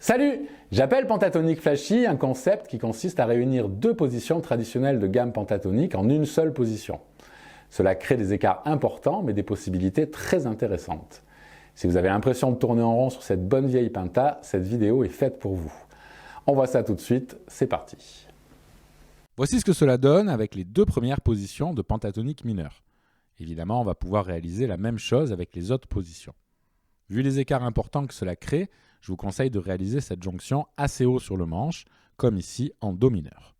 Salut! J'appelle pentatonique flashy un concept qui consiste à réunir deux positions traditionnelles de gamme pentatonique en une seule position. Cela crée des écarts importants mais des possibilités très intéressantes. Si vous avez l'impression de tourner en rond sur cette bonne vieille penta, cette vidéo est faite pour vous. On voit ça tout de suite, c'est parti. Voici ce que cela donne avec les deux premières positions de pentatonique mineur. Évidemment, on va pouvoir réaliser la même chose avec les autres positions. Vu les écarts importants que cela crée, je vous conseille de réaliser cette jonction assez haut sur le manche, comme ici en Do mineur.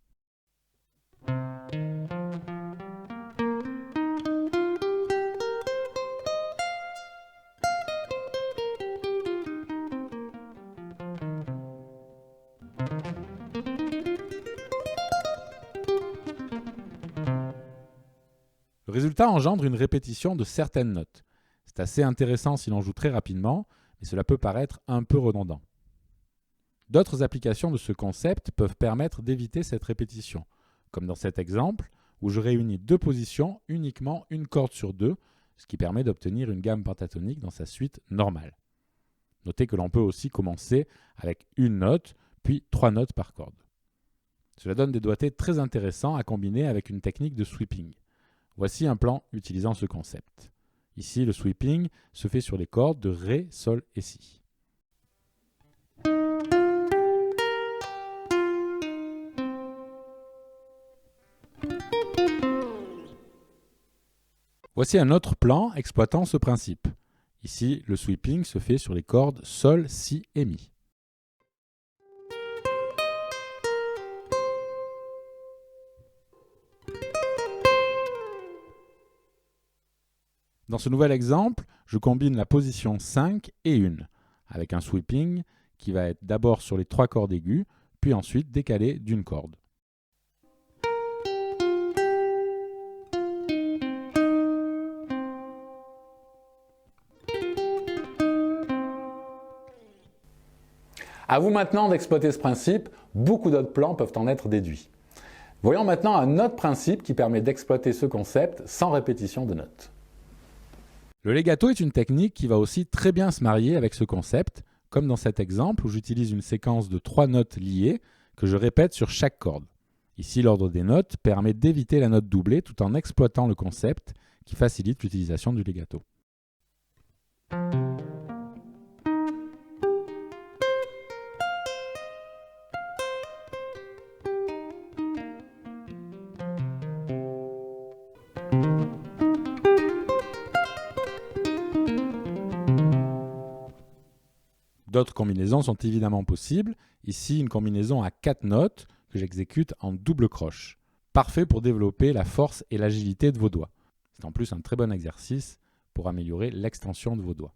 Le résultat engendre une répétition de certaines notes. C'est assez intéressant si l'on joue très rapidement, mais cela peut paraître un peu redondant. D'autres applications de ce concept peuvent permettre d'éviter cette répétition, comme dans cet exemple où je réunis deux positions uniquement une corde sur deux, ce qui permet d'obtenir une gamme pentatonique dans sa suite normale. Notez que l'on peut aussi commencer avec une note, puis trois notes par corde. Cela donne des doigtés très intéressants à combiner avec une technique de sweeping. Voici un plan utilisant ce concept. Ici, le sweeping se fait sur les cordes de Ré, Sol et Si. Voici un autre plan exploitant ce principe. Ici, le sweeping se fait sur les cordes Sol, Si et Mi. Dans ce nouvel exemple, je combine la position 5 et 1, avec un sweeping qui va être d'abord sur les trois cordes aiguës, puis ensuite décalé d'une corde. À vous maintenant d'exploiter ce principe, beaucoup d'autres plans peuvent en être déduits. Voyons maintenant un autre principe qui permet d'exploiter ce concept sans répétition de notes. Le legato est une technique qui va aussi très bien se marier avec ce concept, comme dans cet exemple où j'utilise une séquence de 3 notes liées que je répète sur chaque corde. Ici, l'ordre des notes permet d'éviter la note doublée tout en exploitant le concept qui facilite l'utilisation du legato. D'autres combinaisons sont évidemment possibles. Ici, une combinaison à 4 notes que j'exécute en double croche. Parfait pour développer la force et l'agilité de vos doigts. C'est en plus un très bon exercice pour améliorer l'extension de vos doigts.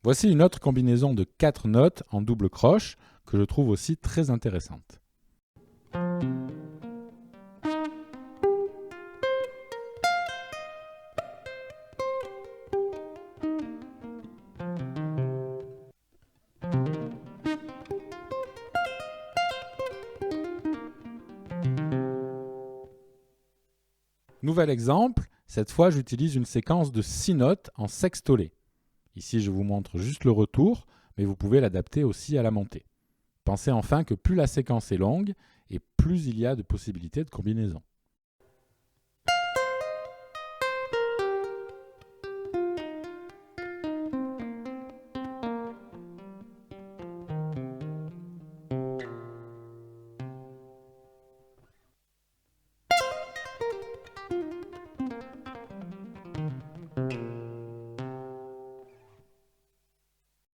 Voici une autre combinaison de 4 notes en double croche que je trouve aussi très intéressante. Nouvel exemple, cette fois j'utilise une séquence de 6 notes en sextolé. Ici, je vous montre juste le retour, mais vous pouvez l'adapter aussi à la montée. Pensez enfin que plus la séquence est longue, et plus il y a de possibilités de combinaison.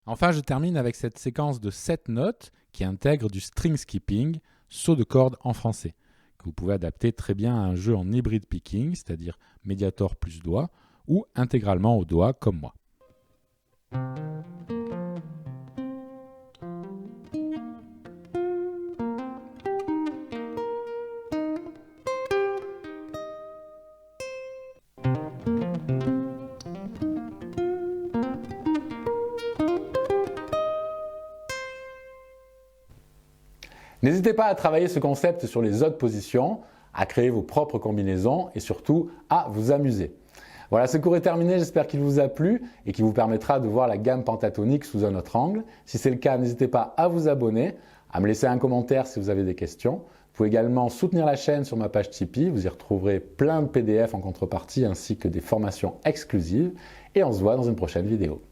Enfin, je termine avec cette séquence de 7 notes qui intègre du string skipping, saut de corde en français, que vous pouvez adapter très bien à un jeu en hybrid picking, c'est-à-dire médiator plus doigt, ou intégralement au doigt comme moi. N'hésitez pas à travailler ce concept sur les autres positions, à créer vos propres combinaisons et surtout à vous amuser. Voilà, ce cours est terminé, j'espère qu'il vous a plu et qu'il vous permettra de voir la gamme pentatonique sous un autre angle. Si c'est le cas, n'hésitez pas à vous abonner, à me laisser un commentaire si vous avez des questions. Vous pouvez également soutenir la chaîne sur ma page Tipeee, vous y retrouverez plein de PDF en contrepartie ainsi que des formations exclusives. Et on se voit dans une prochaine vidéo.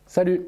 Salut!